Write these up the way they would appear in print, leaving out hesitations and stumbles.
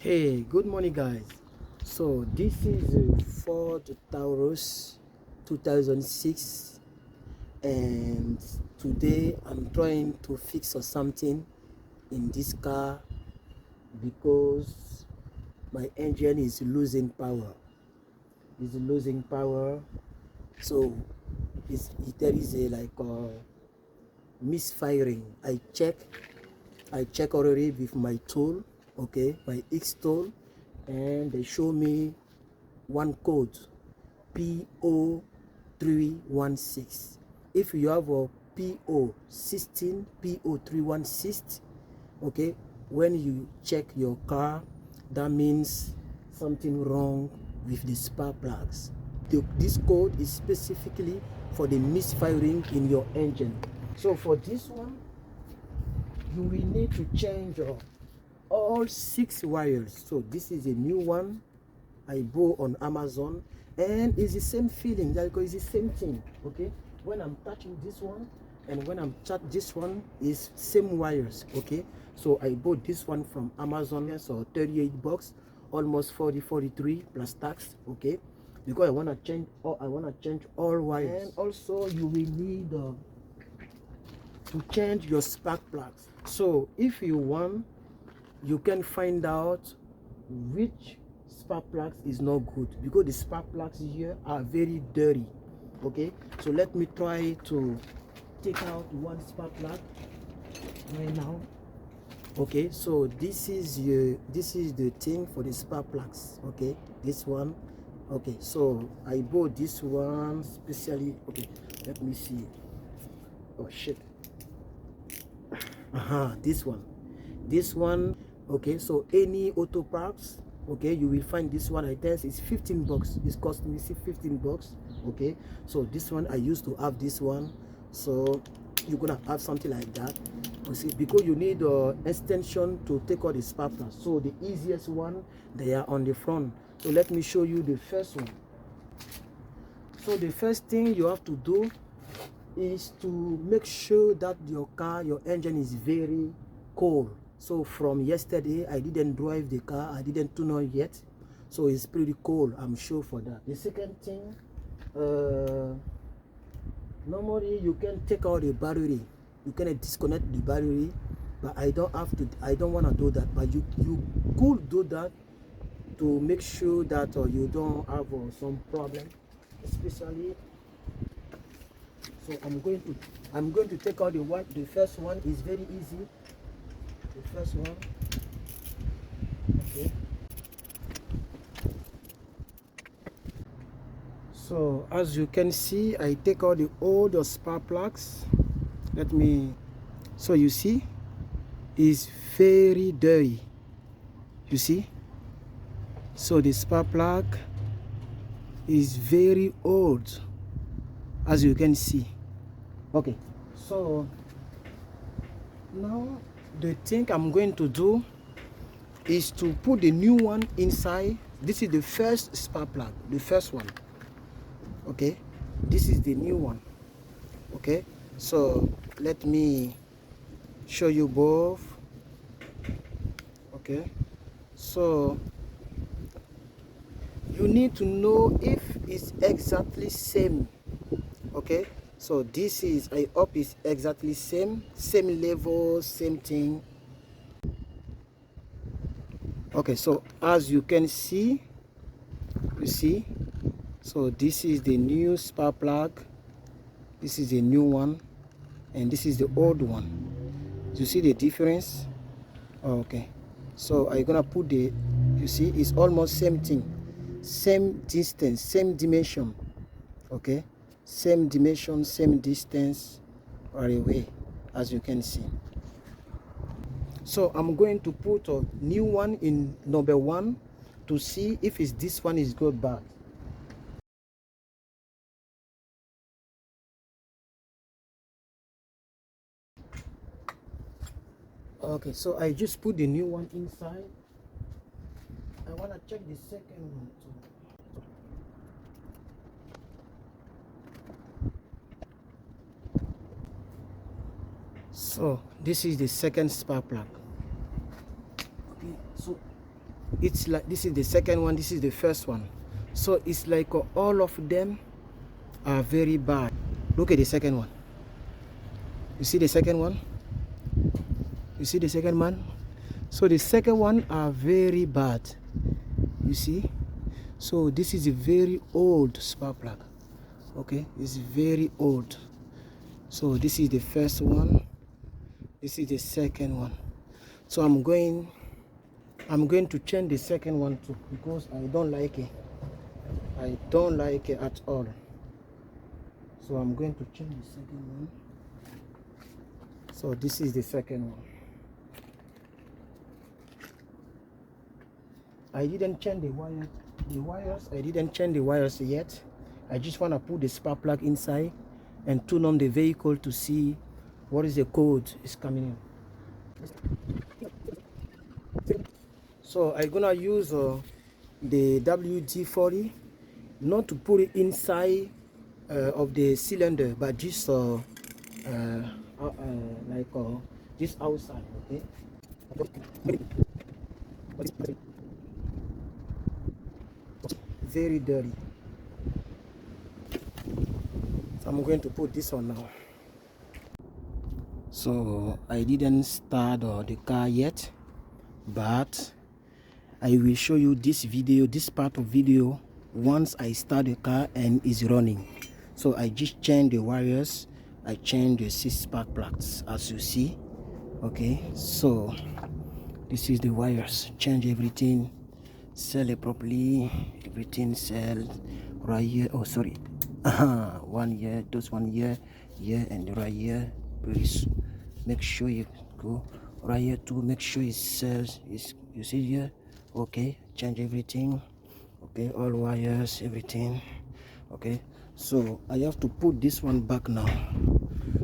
Hey, good morning guys. So this is a Ford Taurus 2006, and today I'm trying to fix something in this car because my engine is losing power. So there is a misfiring. I check already with my tool, okay, my X tool, and they show me one code, P0316. If you have a P0316, okay, when you check your car, that means something wrong with the spark plugs. This code is specifically for the misfiring in your engine. So for this one, you will need to change all 6 wires. So this is a new one I bought on Amazon, and it's the same feeling, it's the same thing. Okay, when I'm touching this one and when I'm touching this one is same wires. Okay, so I bought this one from Amazon, so 38 bucks, almost 43 plus tax. Okay, because I want to change all wires. And also you will need to change your spark plugs. So if you want, you can find out which spark plugs is not good, because the spark plugs here are very dirty. Okay, so let me try to take out one spark plug right now. Okay, so this is the thing for the spark plugs. Okay, this one. Okay, so I bought this one specially. Okay, let me see. Oh shit. This one. Okay, so any auto parts, okay, you will find this one. I guess it's 15 bucks. It's cost me 15 bucks. Okay, so this one I used to have this one, so you're gonna have something like that. You see, because you need extension to take out the spark plugs. So the easiest one, they are on the front. So let me show you the first one. So the first thing you have to do is to make sure that your engine is very cold. So from yesterday I didn't drive the car, I didn't tune on yet, so it's pretty cold, I'm sure for that. The second thing, normally you can take out the battery, you can disconnect the battery, but I don't want to do that. But you could do that to make sure that you don't have some problem, especially. So I'm going to take out the first one. Is very easy. The first one. Okay. So as you can see, I take out all the spark plugs. So you see, it's very dirty. You see? So the spark plug is very old, as you can see. Okay, so now the thing I'm going to do is to put the new one inside. This is the first spark plug, the first one. Okay, this is the new one. Okay, so let me show you both. Okay, so you need to know if it's exactly same. Okay, so this is, I hope it's exactly same level, same thing. Okay, so as you can see, you see, so this is the new spark plug, this is the new one, and this is the old one. You see the difference? Okay, so I'm gonna put the, you see, it's almost same thing, same distance, same dimension. Okay, same dimension, same distance right away, as you can see. So I'm going to put a new one in number 1 to see if this one is good bad. Okay, so I just put the new one inside. I want to check the second one too. So this is the second spark plug. Okay, so it's like this is the second one, this is the first one. So it's like all of them are very bad. Look at the second one. You see the second one? You see the second one? So the second one are very bad. You see? So this is a very old spark plug. Okay, it's very old. So this is the first one, this is the second one. So I'm going to change the second one too, because I don't like it. I don't like it at all. So I'm going to change the second one. So this is the second one. I didn't change the wires. I didn't change the wires yet. I just want to put the spark plug inside and tune on the vehicle to see what is the code is coming in. So I'm gonna use the WD-40, not to put it inside of the cylinder, but just like just outside. Okay. Very dirty. So I'm going to put this on now. So I didn't start the car yet, but I will show you this video, this part of video, once I start the car and is running. So I just changed the wires, I changed the 6 spark plugs, as you see. Okay, so this is the wires, change everything, sell it properly, everything sell right here. Oh sorry, 1 year, those 1 year, and right here. Please make sure you go right here too, make sure it sells, you see here. Okay, change everything. Okay, all wires, everything. Okay, so I have to put this one back now.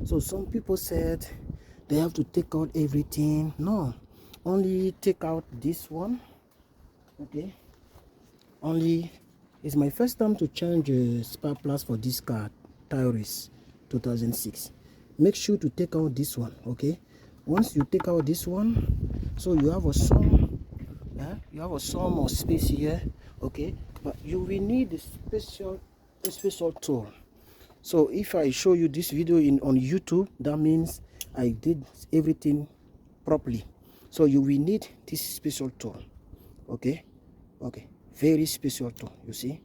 So some people said they have to take out everything. No, only take out this one. Okay, only it's my first time to change spark plugs for this car, Taurus 2006. Make sure to take out this one. Okay, once you take out this one, so you have a some more space here. Okay, but you will need a special tool. So if I show you this video on YouTube, that means I did everything properly. So you will need this special tool. Okay, very special tool. You see,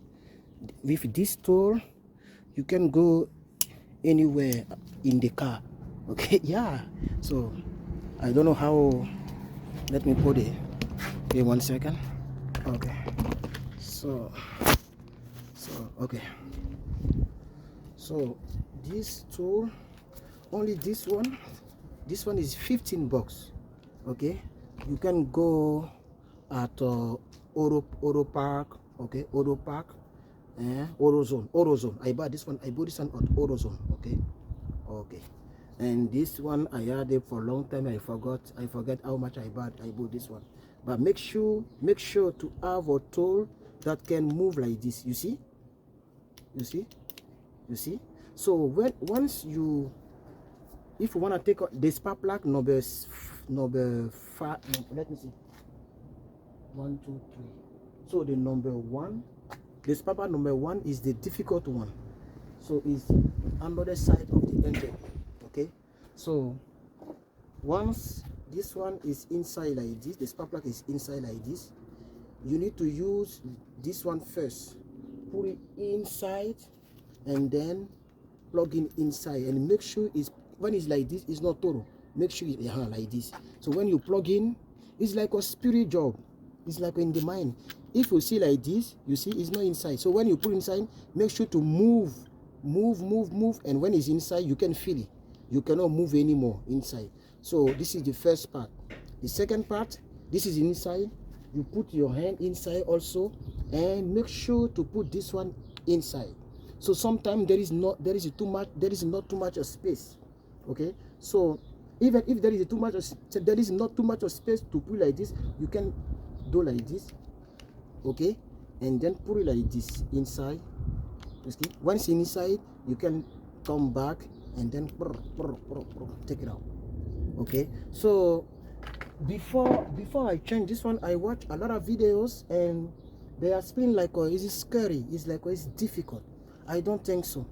with this tool you can go anywhere in the car. Okay, yeah. So I don't know how. Let me put it. Okay, 1 second. Okay, so okay, so this tool, only this one is 15 bucks. Okay, you can go at Auto Park. Okay, Auto Park, AutoZone. I bought this one at AutoZone. Okay, and this one I had it for a long time. I forgot how much I bought this one. But make sure to have a tool that can move like this. You see. So once you, if you want to take out the spark plug number 5, let me see, 1 2 3. So the number 1, the spark plug number 1 is the difficult one. So it's another side of the engine. Okay, so once this one is inside like this, the spark plug is inside like this, you need to use this one first, put it inside and then plug in inside, and make sure when it's like this, it's not total. Make sure it's like this. So when you plug in, it's like a spirit job, it's like in the mind. If you see like this, you see it's not inside. So when you put inside, make sure to move, and when it's inside, you can feel it. You cannot move anymore inside. So this is the first part. The second part, this is inside. You put your hand inside also, and make sure to put this one inside. So sometimes there is not too much of space. Okay, so even if there is not too much of space to put like this, you can do like this. Okay, and then put it like this inside. Okay, once inside, you can come back and then take it out. Okay, so before I change this one, I watch a lot of videos and they are explaining like, oh, is it scary? It's like, oh, it's difficult. I don't think so.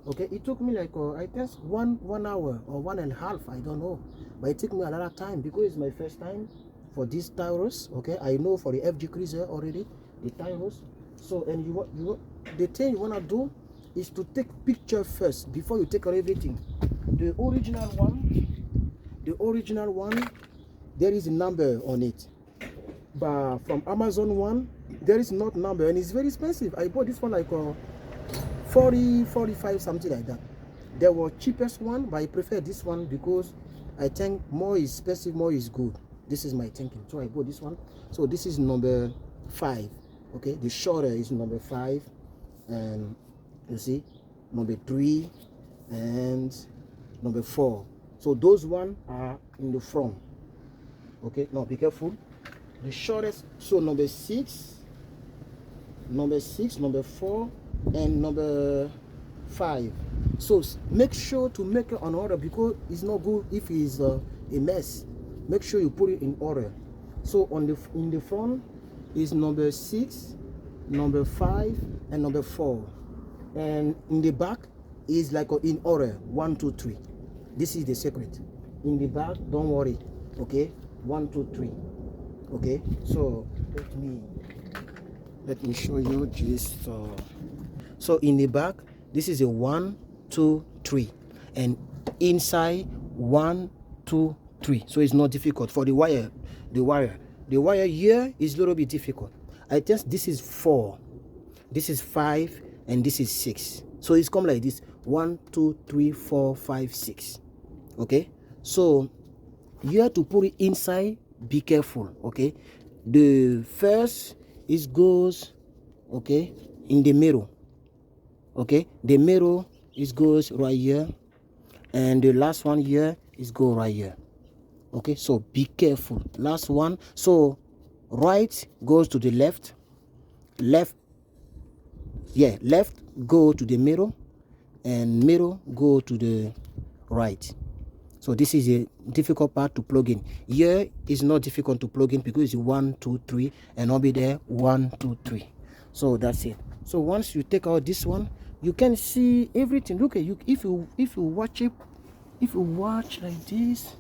Okay, it took me like I think one hour or 1.5, I don't know, but it took me a lot of time because it's my first time for this taurus. Okay, I know for the FG cruiser already, the taurus. So, and the thing you want to do is to take picture first before you take everything. The original one, there is a number on it, but from Amazon one, there is not number, and it's very expensive. I bought this one like 40, 45, something like that. There was cheapest one, but I prefer this one because I think more is expensive, more is good. This is my thinking, so I bought this one. So this is number 5. Okay, the shorter is number 5, and you see number 3 and number 4. So those one are in the front. Okay, now be careful. The shortest, so number 6, number 4, and number 5. So make sure to make it on order because it's not good if it's a mess. Make sure you put it in order. So in the front is number 6, number 5, and number 4, and in the back is like in order 1, 2, 3. This is the secret. In the back, don't worry. Okay, 1, 2, 3. Okay, so let me show you just so in the back, this is a 1, 2, 3, and inside 1, 2, 3. So it's not difficult for the wire. The wire here is a little bit difficult. I think this is 4, this is 5, and this is 6. So it's come like this: 1, 2, 3, 4, 5, 6. Okay, so you have to put it inside. Be careful. Okay, the first is goes, okay, in the middle. Okay, the middle is goes right here, and the last one here is go right here. Okay, so be careful. Last one, so right goes to the left, left go to the middle, and middle go to the right. So this is a difficult part to plug in. Here is not difficult to plug in because it's 1, 2, 3, and I'll be there 1, 2, 3. So that's it. So once you take out this one, you can see everything. Look at you. If you watch it, if you watch like this,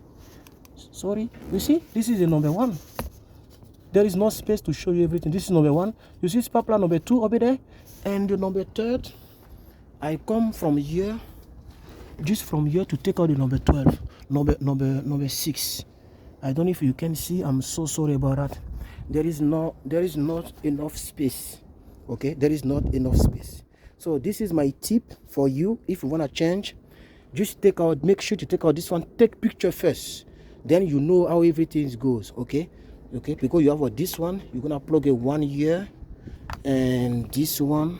sorry, you see this is the number 1. There is no space to show you everything. This is number 1. You see spark plug number 2 over there, and the number 3. I come from here, just from here to take out the number 12, number 6. I don't know if you can see. I'm so sorry about that. There is not enough space. Okay, there is not enough space. So this is my tip for you. If you want to change, just make sure to take out this one. Take picture first, then you know how everything goes. Okay, because you have this one, you're gonna plug it 1 here, and this one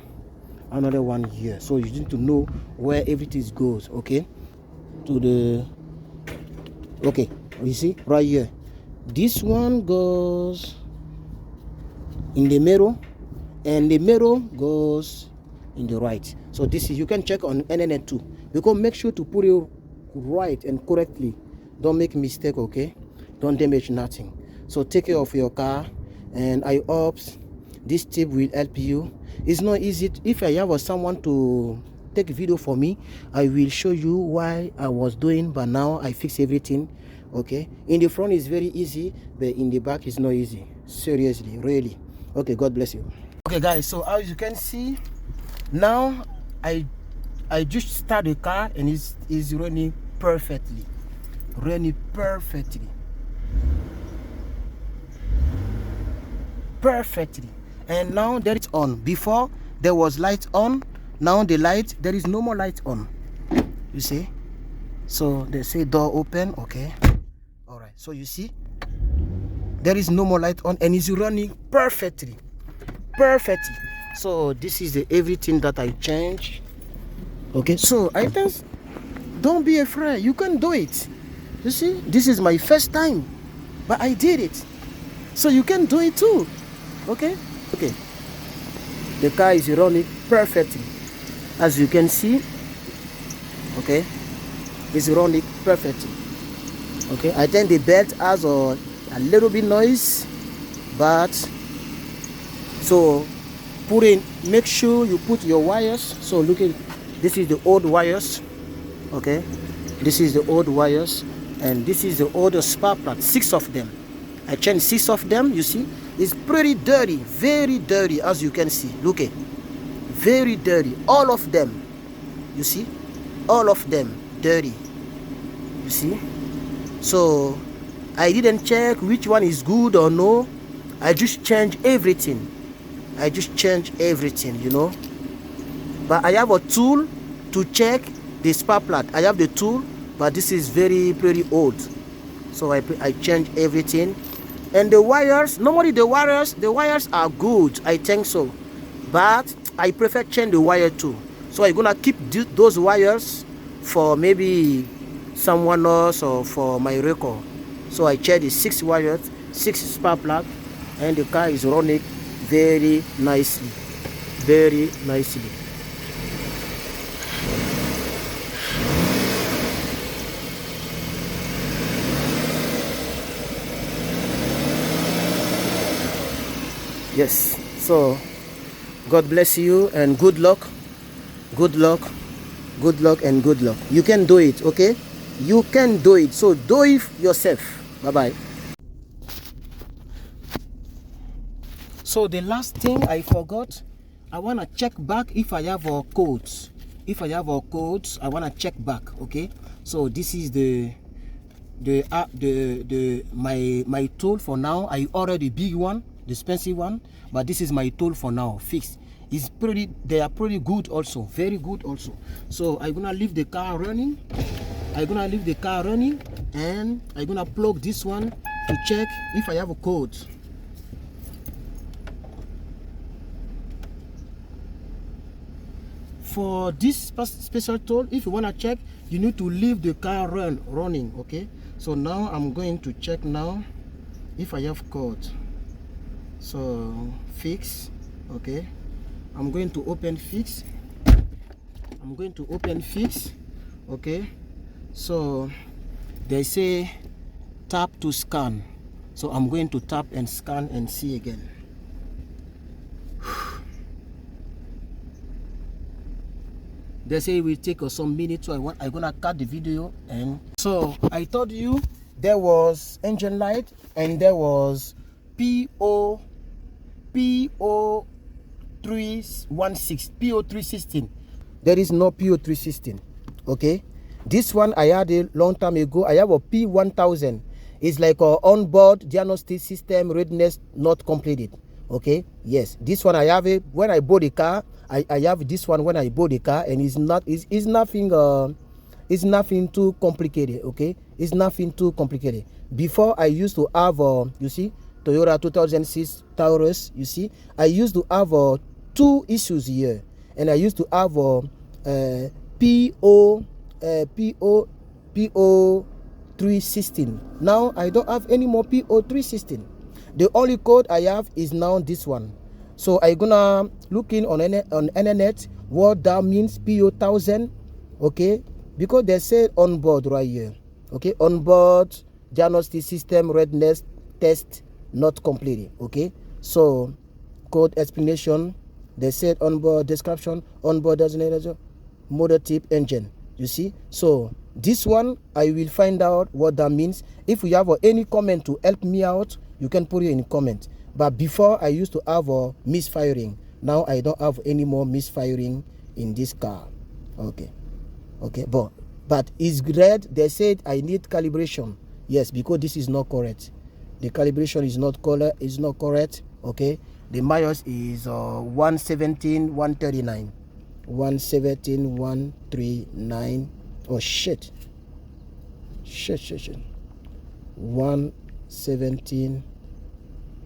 another 1 here. So you need to know where everything goes. Okay, you see right here, this one goes in the middle, and the middle goes in the right. So this is, you can check on internet too, because make sure to put it right and correctly. Don't make mistake. Okay, don't damage nothing. So take care of your car, and I hope this tip will help you. It's not easy. If I have someone to take a video for me, I will show you why I was doing, but now I fix everything. Okay, in the front is very easy, but in the back is not easy. Seriously, really. Okay, God bless you. Okay guys, so as you can see, now I just start the car and it's running perfectly. And now there is on. Before there was light on, now the light, there is no more light on. You see, so they say door open. Okay, all right, so you see there is no more light on and it's running perfectly. So this is everything that I changed. Okay, so I just don't be afraid, you can do it. You see, this is my first time, but I did it, so you can do it too. Okay, the car is running perfectly, as you can see. Okay, it's running perfectly. Okay, I think the belt has a a little bit noise, but so put in, make sure you put your wires. So look at, this is the old wires, okay, this is the old wires, and this is the older spark plug, 6 of them. I changed 6 of them. You see, it's pretty dirty, very dirty, as you can see. Look at, very dirty, all of them. You see, all of them dirty. You see, so I didn't check which one is good or no. I just changed everything. I just changed everything, you know. But I have a tool to check the spark plug. I have the tool, but this is pretty old. So I changed everything. And the wires, normally the wires are good, I think so. But I prefer change the wire too. So I'm gonna keep those wires for maybe someone else or for my record. So I check the 6 wires, 6 spark plug, and the car is running very nicely, very nicely. Yes, so God bless you and good luck, good luck, good luck, and good luck. You can do it, okay? You can do it. So do it yourself. Bye-bye. So the last thing I forgot, I want to check back if I have our codes. If I have our codes, I want to check back, okay? So this is my tool for now. I ordered the big one, the expensive one, but this is my tool for now, fixed. It's pretty, they are pretty good also, very good also. So I'm gonna leave the car running. I'm gonna leave the car running, and I'm gonna plug this one to check if I have a code. For this special tool, if you wanna check, you need to leave the car running, okay? So now I'm going to check now if I have code. So fix, okay, I'm going to open fix. I'm going to open fix, okay. So they say tap to scan, so I'm going to tap and scan and see again. They say it will take us some minutes, so I'm gonna cut the video. And so I told you there was engine light and there was P0316. There is no P0316, okay? This one I had a long time ago. I have a P1000. It's like a onboard diagnostic system readiness not completed, okay? Yes, this one I have it when I bought the car. I have this one when I bought the car, and it's nothing too complicated, okay? It's nothing too complicated. Before I used to have you see, Toyota 2006 Taurus. You see, I used to have 2 issues here, and I used to have P0316. Now I don't have any more P0316. The only code I have is now this one. So I'm gonna look in on internet what that means, P0316, okay? Because they said on board right here, okay? On board diagnostic system readiness test not completed, okay? So code explanation, they said on board description, on board designated motor type engine. You see, so this one I will find out what that means. If you have any comment to help me out, you can put it in comment. But before I used to have misfiring. Now I don't have any more misfiring in this car, okay? Okay, but it's red. They said I need calibration. Yes, because this is not correct. The calibration is not correct, okay? The miles is 117 139 117 139. Oh shit 117,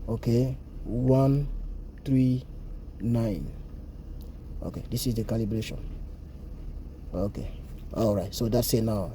okay, 139. Okay, this is the calibration. Okay, all right, so that's it now.